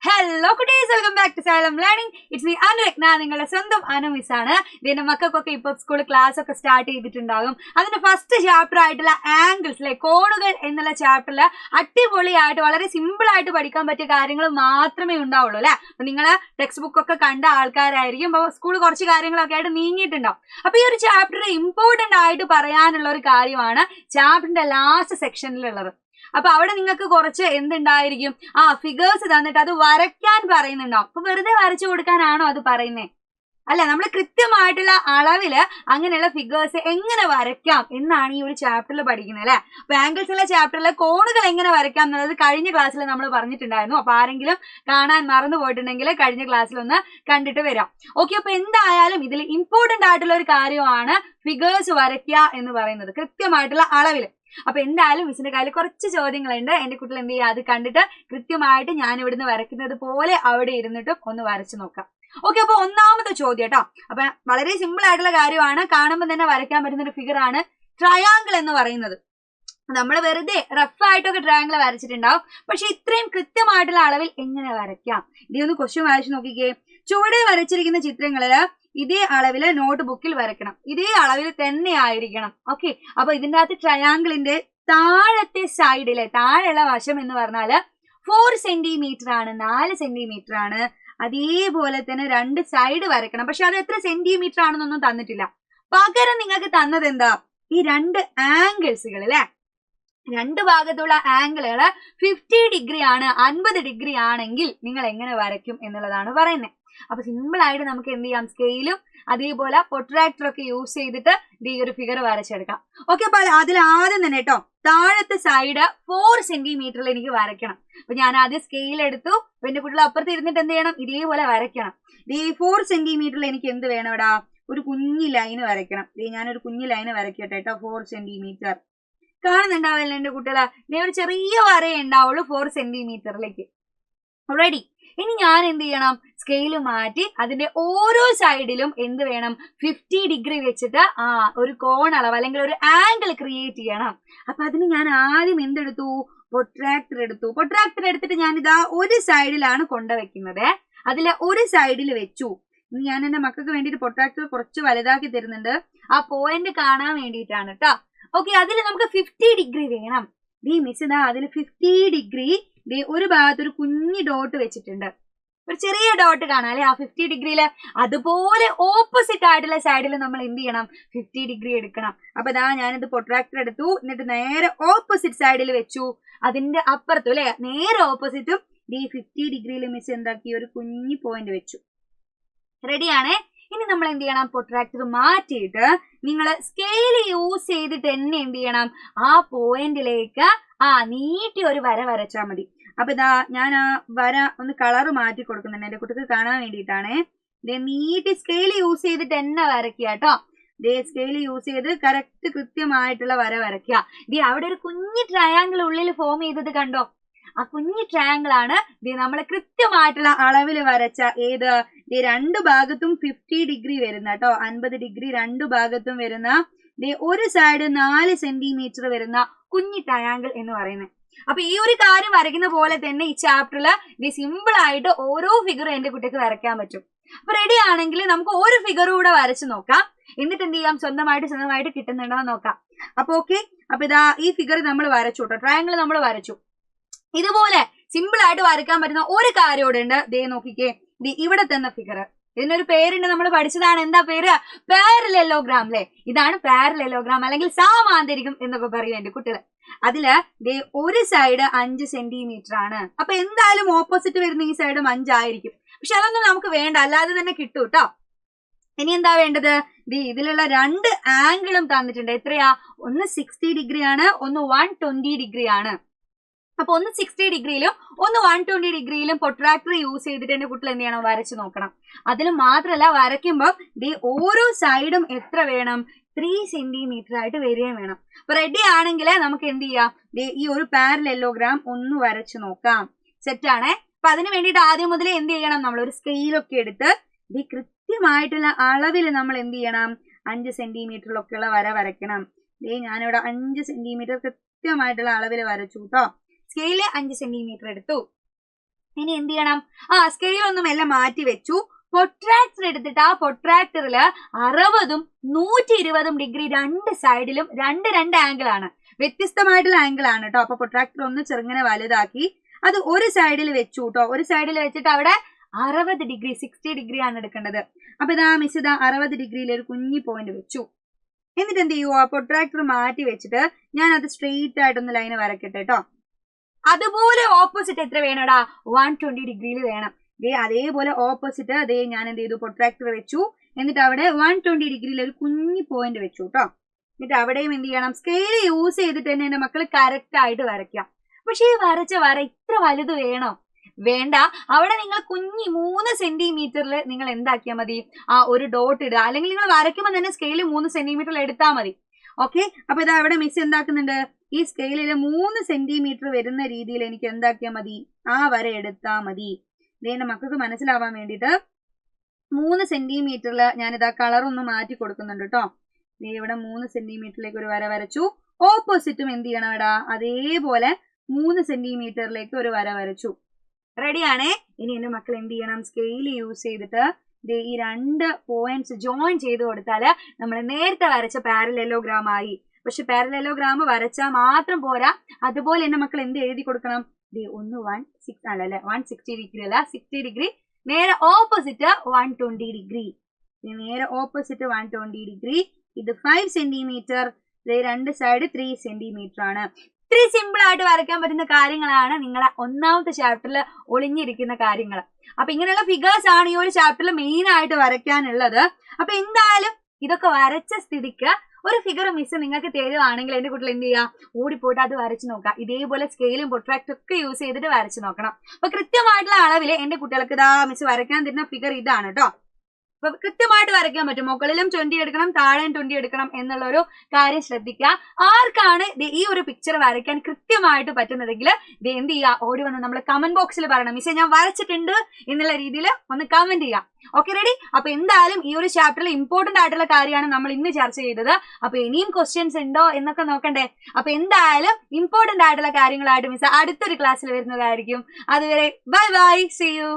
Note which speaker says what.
Speaker 1: Hello kutees, welcome back to Salem Learning. It's me Anu. ഞാൻ നിങ്ങളുടെ സ്വന്തം Anu miss ആണ്. ഇതിന്റെ മക്കൾക്കൊക്കെ ഇപ്പോൾ സ്കൂൾ ക്ലാസ് ഒക്കെ സ്റ്റാർട്ട് ചെയ്തിട്ടുണ്ടാകും. അതിന്റെ ഫസ്റ്റ് ചാപ്റ്റർ ആയിട്ടുള്ള ആംഗിൾസ് കോണുകൾ എന്നുള്ള ചാപ്റ്ററിൽ അടിപൊളിയായിട്ട് വളരെ സിമ്പിൾ ആയിട്ട് പഠിക്കാൻ പറ്റിയ കാര്യങ്ങൾ മാത്രമേ ഉണ്ടാവുള്ളൂ അല്ലെ. അപ്പൊ നിങ്ങൾ ടെക്സ്റ്റ് ബുക്ക് ഒക്കെ കണ്ട ആൾക്കാരായിരിക്കും. അപ്പൊ സ്കൂൾ കുറച്ച് കാര്യങ്ങളൊക്കെ ആയിട്ട് നീങ്ങിയിട്ടുണ്ടാവും. അപ്പൊ ഈ ഒരു ചാപ്റ്റർ ഇമ്പോർട്ടന്റ് ആയിട്ട് പറയാനുള്ള ഒരു കാര്യമാണ് ചാപ്റ്ററിന്റെ ലാസ്റ്റ് സെക്ഷനിലുള്ളത്. അപ്പൊ അവിടെ നിങ്ങൾക്ക് കുറച്ച് എന്തുണ്ടായിരിക്കും, ഫിഗേഴ്സ് തന്നിട്ട് അത് വരയ്ക്കാൻ പറയുന്നുണ്ടാവും. അപ്പൊ വെറുതെ വരച്ചു കൊടുക്കാനാണോ അത് പറയുന്നേ? അല്ല, നമ്മൾ കൃത്യമായിട്ടുള്ള അളവില് അങ്ങനെയുള്ള ഫിഗേഴ്സ് എങ്ങനെ വരയ്ക്കാം എന്നാണ് ഈ ഒരു ചാപ്റ്ററിൽ പഠിക്കുന്നത് അല്ലെ. അപ്പൊ ആംഗിൾസ് ഉള്ള ചാപ്റ്ററിലെ കോണുകൾ എങ്ങനെ വരയ്ക്കാം എന്നുള്ളത് കഴിഞ്ഞ ക്ലാസ്സിൽ നമ്മൾ പറഞ്ഞിട്ടുണ്ടായിരുന്നു. അപ്പൊ ആരെങ്കിലും കാണാൻ മറന്നു പോയിട്ടുണ്ടെങ്കിൽ കഴിഞ്ഞ ക്ലാസ്സിൽ ഒന്ന് കണ്ടിട്ട് വരാം. ഓക്കെ, അപ്പൊ എന്തായാലും ഇതിൽ ഇമ്പോർട്ടന്റ് ആയിട്ടുള്ള ഒരു കാര്യമാണ് ഫിഗേഴ്സ് വരയ്ക്കുക എന്ന് പറയുന്നത് കൃത്യമായിട്ടുള്ള അളവില്. അപ്പൊ എന്തായാലും മിസ്സിന്റെ കയ്യിൽ കുറച്ച് ചോദ്യങ്ങളുണ്ട്. എന്റെ കുട്ടികൾ എന്ത് ചെയ്യുക, അത് കണ്ടിട്ട് കൃത്യമായിട്ട് ഞാൻ ഇവിടുന്ന് വരയ്ക്കുന്നത് പോലെ അവിടെ ഇരുന്നിട്ടും ഒന്ന് വരച്ചു നോക്കാം. ഓക്കെ, അപ്പൊ ഒന്നാമത്തെ ചോദ്യം കേട്ടോ. അപ്പൊ വളരെ സിമ്പിൾ ആയിട്ടുള്ള കാര്യമാണ്, കാണുമ്പോൾ തന്നെ വരയ്ക്കാൻ പറ്റുന്ന ഒരു ഫിഗർ ആണ് ട്രയാങ്കിൾ എന്ന് പറയുന്നത്. നമ്മൾ വെറുതെ റഫ് ആയിട്ടൊക്കെ ട്രയാങ്കിൾ വരച്ചിട്ടുണ്ടാവും, പക്ഷെ ഇത്രയും കൃത്യമായിട്ടുള്ള അളവിൽ എങ്ങനെ വരയ്ക്കാം? ഇനി ഒന്ന് ക്വസ്റ്റ്യൻ വായിച്ചു നോക്കിക്കേ. ചുവടെ വരച്ചിരിക്കുന്ന ചിത്രങ്ങളില് ഇതേ അളവില് നോട്ട് ബുക്കിൽ വരയ്ക്കണം, ഇതേ അളവിൽ തന്നെ ആയിരിക്കണം. ഓക്കെ, അപ്പൊ ഇതിന്റെ അകത്ത് ട്രയാങ്കിളിന്റെ താഴത്തെ സൈഡിലെ താഴെയുള്ള വശം എന്ന് പറഞ്ഞാല് 4 സെന്റിമീറ്റർ ആണ്, 4 സെന്റിമീറ്റർ ആണ്. അതേപോലെ തന്നെ 2 സൈഡ് വരയ്ക്കണം. പക്ഷെ അത് എത്ര സെന്റിമീറ്റർ ആണെന്നൊന്നും തന്നിട്ടില്ല. പകരം നിങ്ങൾക്ക് തന്നത് എന്താ, ഈ 2 ആംഗിൾസുകൾ അല്ലെ, 2 ഭാഗത്തുള്ള ആംഗിളുകൾ 50 ഡിഗ്രി ആണ്, 50 ഡിഗ്രി ആണെങ്കിൽ നിങ്ങൾ എങ്ങനെ വരയ്ക്കും എന്നുള്ളതാണ് പറയുന്നത്. അപ്പൊ സിമ്പിൾ ആയിട്ട് നമുക്ക് എന്ത് ചെയ്യാം, സ്കെയിലും അതേപോലെ പ്രൊട്രാക്ടർ ഒക്കെ യൂസ് ചെയ്തിട്ട് ഈ ഒരു ഫിഗർ വരച്ചെടുക്കാം. ഓക്കെ, അപ്പൊ അതിൽ ആദ്യം തന്നെ കേട്ടോ താഴത്തെ സൈഡ് 4 സെന്റിമീറ്ററിൽ എനിക്ക് വരയ്ക്കണം. അപ്പൊ ഞാൻ ആദ്യം സ്കെയിൽ എടുത്തു. എന്റെ കുട്ടികൾ അപ്പുറത്ത് ഇരുന്നിട്ട് എന്ത് ചെയ്യണം, ഇതേപോലെ വരയ്ക്കണം. ഈ 4 സെന്റിമീറ്ററിൽ എനിക്ക് എന്ത് വേണം, ഇവിടെ ഒരു കുഞ്ഞു ലൈന് വരയ്ക്കണം. ഞാനൊരു കുഞ്ഞു ലൈന് വരയ്ക്കട്ടെ കേട്ടോ. 4 സെന്റിമീറ്റർ കാണുന്നുണ്ടാവില്ല എന്റെ കുട്ടികളെ. ഞാൻ ഒരു ചെറിയ വരയേ ഉണ്ടാവുള്ളൂ 4 സെന്റിമീറ്ററിലേക്ക്. റെഡി. ഇനി ഞാൻ എന്ത് ചെയ്യണം, സ്കെയിൽ മാറ്റി അതിന്റെ ഓരോ സൈഡിലും എന്ത് വേണം, 50 ഡിഗ്രി വെച്ചിട്ട് ഒരു കോൺ അളവ് അല്ലെങ്കിൽ ഒരു ആംഗിൾ ക്രിയേറ്റ് ചെയ്യണം. അപ്പൊ അതിന് ഞാൻ ആദ്യം എന്തെടുത്തു, പ്രൊട്രാക്ടർ എടുത്തു. പ്രൊട്രാക്ടർ എടുത്തിട്ട് ഞാൻ ഇതാ ഒരു സൈഡിലാണ് കൊണ്ടുവയ്ക്കുന്നത്. അതിലെ ഒരു സൈഡിൽ വെച്ചു. ഇനി ഞാൻ എന്റെ മക്കൾക്ക് വേണ്ടിയിട്ട് പ്രൊട്രാക്ടർ കുറച്ച് വലുതാക്കി തരുന്നുണ്ട്, ആ പോയിന്റ് കാണാൻ വേണ്ടിയിട്ടാണ് കേട്ടോ. ഓക്കെ, അതിൽ നമുക്ക് 50 ഡിഗ്രി വേണം. മിസ് ഇതാ അതിൽ 50 ഡിഗ്രി ഒരു ഭാഗത്ത് ഒരു കുഞ്ഞു ഡോട്ട് വെച്ചിട്ടുണ്ട്, ഒരു ചെറിയ ഡോട്ട് കാണാം അല്ലെ ആ 50 ഡിഗ്രിയില്. അതുപോലെ ഓപ്പോസിറ്റ് ആയിട്ടുള്ള സൈഡിൽ നമ്മൾ എന്ത് ചെയ്യണം, 50 ഡിഗ്രി എടുക്കണം. അപ്പൊ ഇതാ ഞാനിത് പ്രൊട്രാക്ടർ എടുത്തു, എന്നിട്ട് നേരെ ഓപ്പോസിറ്റ് സൈഡിൽ വെച്ചു. അതിന്റെ അപ്പുറത്തും അല്ലെ നേരെ ഓപ്പോസിറ്റും 50 ഡിഗ്രിയിൽ മിസ് എന്താക്കി ഒരു കുഞ്ഞു പോയിന്റ് വെച്ചു. റെഡിയാണേ. ഇനി നമ്മൾ എന്ത് ചെയ്യണം, പ്രൊട്രാക്ടർ മാറ്റിയിട്ട് നിങ്ങൾ സ്കെയിൽ യൂസ് ചെയ്തിട്ട് തന്നെ എന്ത് ചെയ്യണം, ആ പോയിന്റിലേക്ക് നീട്ടി ഒരു വര വരച്ചാൽ മതി. അപ്പൊ ഇതാ ഞാൻ ആ വര ഒന്ന് കളർ മാറ്റി കൊടുക്കുന്നുണ്ട് എന്റെ കുട്ടിക്ക് കാണാൻ വേണ്ടിയിട്ടാണേ. നീട്ടി സ്കെയിൽ യൂസ് ചെയ്തിട്ട് തന്നെ വരയ്ക്കുക കേട്ടോ. സ്കെയിൽ യൂസ് ചെയ്ത് കറക്റ്റ് കൃത്യമായിട്ടുള്ള വര വരയ്ക്കുക. അവിടെ ഒരു കുഞ്ഞു ട്രയാങ്കിൾ ഉള്ളിൽ ഫോം ചെയ്തത് കണ്ടോ, ആ കുഞ്ഞു ട്രയാങ്കിൾ ആണ് നമ്മൾ കൃത്യമായിട്ടുള്ള അളവിൽ വരച്ച ഏത് 2 ഭാഗത്തും 50 ഡിഗ്രി വരുന്ന കേട്ടോ, 50 ഡിഗ്രി 2 ഭാഗത്തും വരുന്ന ഒരു സൈഡ് 4 സെന്റിമീറ്റർ വരുന്ന കുഞ്ഞു ട്രയാങ്കിൾ എന്ന് പറയുന്നത്. അപ്പൊ ഈ ഒരു കാര്യം വരയ്ക്കുന്ന പോലെ തന്നെ ഈ ചാപ്റ്ററിൽ സിമ്പിൾ ആയിട്ട് ഓരോ ഫിഗറും എന്റെ കുട്ടിക്ക് വരയ്ക്കാൻ പറ്റും. അപ്പൊ റെഡി ആണെങ്കിൽ നമുക്ക് ഒരു ഫിഗർ കൂടെ വരച്ചു നോക്കാം, എന്നിട്ട് എന്ത് ചെയ്യാം, സ്വന്തമായിട്ട് കിട്ടുന്നുണ്ടോ നോക്കാം. അപ്പൊ ഓക്കെ, അപ്പൊ ഇതാ ഈ ഫിഗർ നമ്മൾ വരച്ചു കേട്ടോ, ട്രയാങ്കിൾ നമ്മൾ വരച്ചു. ഇതുപോലെ സിമ്പിൾ ആയിട്ട് വരയ്ക്കാൻ പറ്റുന്ന ഒരു കാര്യം ഇവിടെ ഉണ്ട്. നോക്കിക്കേ, ഇവിടെ തന്നെ ഫിഗർ, ഇതിനൊരു പേരുണ്ട്, നമ്മൾ പഠിച്ചതാണ്. എന്താ പേര്, പാരലലോഗ്രാം അല്ലെ. ഇതാണ് പാരലലോഗ്രാം അല്ലെങ്കിൽ സാമാന്തരികം എന്നൊക്കെ പറയും എന്റെ കുട്ടികൾ. അതില് ഒരു സൈഡ് 5 സെന്റിമീറ്റർ ആണ്. അപ്പൊ എന്തായാലും ഓപ്പോസിറ്റ് വരുന്ന ഈ സൈഡും 5 ആയിരിക്കും. പക്ഷെ അതൊന്നും നമുക്ക് വേണ്ട, അല്ലാതെ തന്നെ കിട്ടും കേട്ടോ. ഇനി എന്താ വേണ്ടത്, ഇതിലുള്ള 2 ആംഗിളും തന്നിട്ടുണ്ട്. എത്രയാ, ഒന്ന് 60 ഡിഗ്രി ആണ്, ഒന്ന് 120 ഡിഗ്രി ആണ്. അപ്പൊ ഒന്ന് 60 ഡിഗ്രിയിലും ഒന്ന് 120 ഡിഗ്രിയിലും പ്രൊട്രാക്ടർ യൂസ് ചെയ്തിട്ട് എന്റെ കുട്ടികൾ എന്ത് ചെയ്യണം, വരച്ചു നോക്കണം. അതിൽ മാത്രമല്ല വരയ്ക്കുമ്പോൾ ഓരോ സൈഡും എത്ര വേണം, 3 സെന്റിമീറ്റർ ആയിട്ട് വരികയും വേണം. അപ്പൊ റെഡി ആണെങ്കിൽ നമുക്ക് എന്ത് ചെയ്യാം, ഈ ഒരു പാരലലോഗ്രാം ഒന്ന് വരച്ചു നോക്കാം. സെറ്റ് ആണേ. അപ്പൊ അതിന് വേണ്ടിയിട്ട് ആദ്യം മുതലേ എന്ത് ചെയ്യണം, നമ്മൾ ഒരു സ്കെയിലൊക്കെ എടുത്ത് കൃത്യമായിട്ടുള്ള അളവിൽ നമ്മൾ എന്ത് ചെയ്യണം, 5 സെന്റിമീറ്ററിലൊക്കെയുള്ള വര വരയ്ക്കണം. ഞാനിവിടെ 5 സെന്റിമീറ്റർ കൃത്യമായിട്ടുള്ള അളവിൽ വരച്ചു കേട്ടോ. സ്കെയില് 5 സെന്റിമീറ്റർ എടുത്തു. ഇനി എന്ത് ചെയ്യണം? സ്കെയിൽ ഒന്നും എല്ലാം മാറ്റി വെച്ചു. പൊട്രാക്ടർ എടുത്തിട്ട് ആ പൊട്രാക്ടറില് 60ഉം 120ഉം ഡിഗ്രി രണ്ട് സൈഡിലും രണ്ട് ആംഗിൾ ആണ്, വ്യത്യസ്തമായിട്ടുള്ള ആംഗിൾ ആണ് കേട്ടോ. അപ്പൊ പൊട്രാക്ടർ ഒന്ന് ചെറുങ്ങനെ വലുതാക്കി അത് ഒരു സൈഡിൽ വെച്ചു കേട്ടോ. ഒരു സൈഡിൽ വെച്ചിട്ട് അവിടെ 60 ഡിഗ്രി 60 ഡിഗ്രി ആണ് എടുക്കേണ്ടത്. അപ്പൊ ഇതാ മിസ് ഇതാ 60 ഡിഗ്രിയിൽ ഒരു കുഞ്ഞി പോയിന്റ് വെച്ചു. എന്നിട്ട് എന്ത് ചെയ്യുക? പൊട്രാക്ടർ മാറ്റി വെച്ചിട്ട് ഞാൻ അത് സ്ട്രെയിറ്റ് ആയിട്ടൊന്ന് ലൈന് വരക്കട്ടെ കേട്ടോ. അതുപോലെ ഓപ്പോസിറ്റ് എത്ര വേണോടാ? 120 ഡിഗ്രിയിൽ വേണം. അതേപോലെ ഓപ്പോസിറ്റ് അതേ ഞാൻ എന്ത് ചെയ്തു? പൊട്രാക്ടർ വെച്ചു. എന്നിട്ട് അവിടെ 120 ഡിഗ്രിയിൽ ഒരു കുഞ്ഞി പോയിന്റ് വെച്ചു കേട്ടോ. എന്നിട്ട് അവിടെയും എന്ത് ചെയ്യണം? സ്കെയിൽ യൂസ് ചെയ്തിട്ട് തന്നെ എന്റെ മക്കൾ കറക്റ്റ് ആയിട്ട് വരയ്ക്കാം. പക്ഷെ ഈ വരച്ച വര ഇത്ര വലുത് വേണോ? വേണ്ട. അവിടെ നിങ്ങൾ കുഞ്ഞി 3 സെന്റിമീറ്ററിൽ നിങ്ങൾ എന്താക്കിയാൽ മതി? ഒരു ഡോട്ട് ഇടുക. അല്ലെങ്കിൽ നിങ്ങൾ വരയ്ക്കുമ്പോൾ തന്നെ സ്കെയിൽ 3 സെന്റിമീറ്ററിൽ എടുത്താൽ മതി. ഓക്കെ. അപ്പൊ ഇതാ അവിടെ മിസ് എന്താക്കുന്നുണ്ട്? ഈ സ്കെയിലിൽ 3 സെന്റിമീറ്റർ വരുന്ന രീതിയിൽ എനിക്ക് എന്താക്കിയാൽ മതി? ആ വര എടുത്താൽ മതി. ഇതെന്റെ മക്കൾക്ക് മനസ്സിലാവാൻ വേണ്ടിയിട്ട് 3 സെന്റിമീറ്ററിൽ ഞാനിതാ കളർ ഒന്ന് മാറ്റി കൊടുക്കുന്നുണ്ട് കേട്ടോ. ഇവിടെ 3 സെന്റിമീറ്ററിലേക്ക് ഒരു വര വരച്ചു. ഓപ്പോസിറ്റും എന്ത് ചെയ്യണം എടാ? അതേപോലെ 3 സെന്റിമീറ്ററിലേക്ക് ഒരു വര വരച്ചു. റെഡിയാണേ. ഇനി എന്റെ മക്കൾ എന്ത് ചെയ്യണം? സ്കെയിൽ യൂസ് ചെയ്തിട്ട് ഈ 2 പോയിന്റ്സ് ജോയിൻ ചെയ്ത് കൊടുത്താല് നമ്മൾ നേരത്തെ വരച്ച പാരലലോഗ്രാം ആയി. പക്ഷെ പാരലലോഗ്രാം വരച്ചാൽ മാത്രം പോരാ, അതുപോലെ എന്റെ മക്കൾ എന്ത് എഴുതി കൊടുക്കണം? 160 അല്ലല്ലേ, 160 ഡിഗ്രി അല്ല, 60 ഡിഗ്രി. നേരെ ഓപ്പോസിറ്റ് 120 ഡിഗ്രി. നേരെ ഓപ്പോസിറ്റ് 120 ഡിഗ്രി. ഇത് 5 സെന്റിമീറ്റർ. രണ്ട് സൈഡ് 3 സെന്റിമീറ്റർ ആണ്. ഇത്രയും സിമ്പിൾ ആയിട്ട് വരയ്ക്കാൻ പറ്റുന്ന കാര്യങ്ങളാണ് നിങ്ങളെ ഒന്നാമത്തെ ചാപ്റ്ററിൽ ഒളിഞ്ഞിരിക്കുന്ന കാര്യങ്ങൾ. അപ്പൊ ഇങ്ങനെയുള്ള ഫിഗേഴ്സ് ആണ് ഈ ഒരു ചാപ്റ്ററിൽ മെയിൻ ആയിട്ട് വരയ്ക്കാനുള്ളത്. അപ്പൊ എന്തായാലും ഇതൊക്കെ വരച്ച സ്ഥിതിക്ക് ഒരു ഫിഗർ മിസ് നിങ്ങൾക്ക് തരുവാണെങ്കിൽ എന്റെ കുട്ടികൾ എന്ത് ചെയ്യുക? ഓടിപ്പോയിട്ട് അത് വരച്ചു നോക്കുക. ഇതേപോലെ സ്കെയിലും പൊട്രാക്ടർ ഒക്കെ യൂസ് ചെയ്തിട്ട് വരച്ചു നോക്കണം. അപ്പൊ കൃത്യമായിട്ടുള്ള അളവില് എന്റെ കുട്ടികൾക്ക് ഇതാ മിസ് വരയ്ക്കാൻ തരുന്ന ഫിഗർ ഇതാണ് കേട്ടോ. അപ്പൊ കൃത്യമായിട്ട് വരയ്ക്കാൻ പറ്റും. മുകളിലും 20 എടുക്കണം, താഴെയും 20 എടുക്കണം എന്നുള്ള ഒരു കാര്യം ശ്രദ്ധിക്കുക. ആർക്കാണ് ഈ ഒരു പിക്ചർ വരയ്ക്കാൻ കൃത്യമായിട്ട് പറ്റുന്നതെങ്കിൽ ഇത് എന്ത് ചെയ്യുക? ഓടി വന്ന് നമ്മൾ കമന്റ് ബോക്സിൽ പറയണം, മിസ്സേ ഞാൻ വരച്ചിട്ടുണ്ട് എന്നുള്ള രീതിയിൽ ഒന്ന് കമന്റ് ചെയ്യുക. Okay, ready? അപ്പൊ എന്തായാലും ഈ ഒരു ചാപ്റ്ററിൽ ഇമ്പോർട്ടന്റ് ആയിട്ടുള്ള കാര്യമാണ് നമ്മൾ ഇന്ന് ചർച്ച ചെയ്തത്. അപ്പൊ ഇനിയും ക്വസ്റ്റ്യൻസ് ഉണ്ടോ എന്നൊക്കെ നോക്കണ്ടേ? അപ്പൊ എന്തായാലും ഇമ്പോർട്ടന്റ് ആയിട്ടുള്ള കാര്യങ്ങളായിട്ട് മിസ് അടുത്തൊരു ക്ലാസ്സിൽ വരുന്നതായിരിക്കും. അതുവരെ ബൈ ബൈ, സീ യു.